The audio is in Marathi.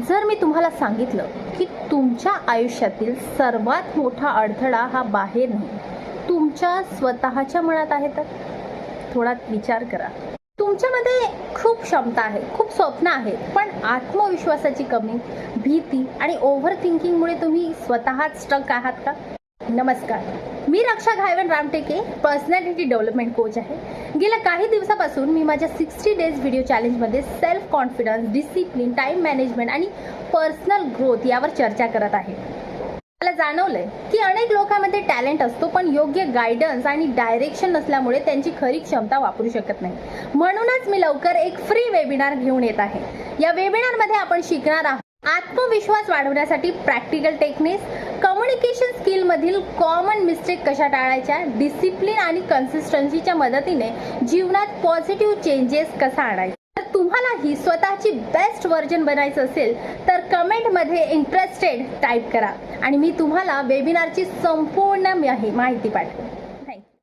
जर मी तुम्हाला सांगितलं की तुमच्या आयुष्यातील सर्वात मोठा अडथळा हा बाहेर नाही, तुमच्या स्वतःच्या मनात आहे, तर थोडा विचार करा. तुमच्यामध्ये खूप क्षमता आहे, खूप स्वप्न आहेत, पण आत्मविश्वासाची कमी, भीती आणि ओव्हर थिंकिंगमुळे तुम्ही स्वतःच स्टक आहात का? नमस्कार, मी Raksha Ghaywan Ramteke, personality development coach आहे. गेल्या काही दिवसापासून मी माझ्या 60 डेज व्हिडिओ चॅलेंजमध्ये self confidence, discipline, time management आणि पर्सनल ग्रोथ यावर चर्चा करत आहे. मला जाणवलंय की अनेक लोकांमध्ये टॅलेंट असतो, पण योग्य गायडन्स आणि डायरेक्शन नसल्यामुळे त्यांची खरी क्षमता वापरू शकत नाही. म्हणूनच मी लवकर एक फ्री वेबिनार घेऊन येत आहे. या वेबिनारमध्ये आपण शिकणार आहोत आत्मविश्वास वाढवण्यासाठी प्रॅक्टिकल टेक्निक्स, कम्युनिकेशन स्किल मधील कॉमन मिस्टेक कशा टाळायच्या, डिसिप्लिन आणि कन्सिस्टन्सीच्या मदतीने जीवनात पॉझिटिव्ह चेंजेस कसा आणायचा. जर तुम्हाला ही स्वतःची बेस्ट व्हर्जन बनायचं असेल तर कमेंटमध्ये इंटरेस्टेड टाईप करा आणि मी तुम्हाला वेबिनारची संपूर्ण माहिती पाठवेन.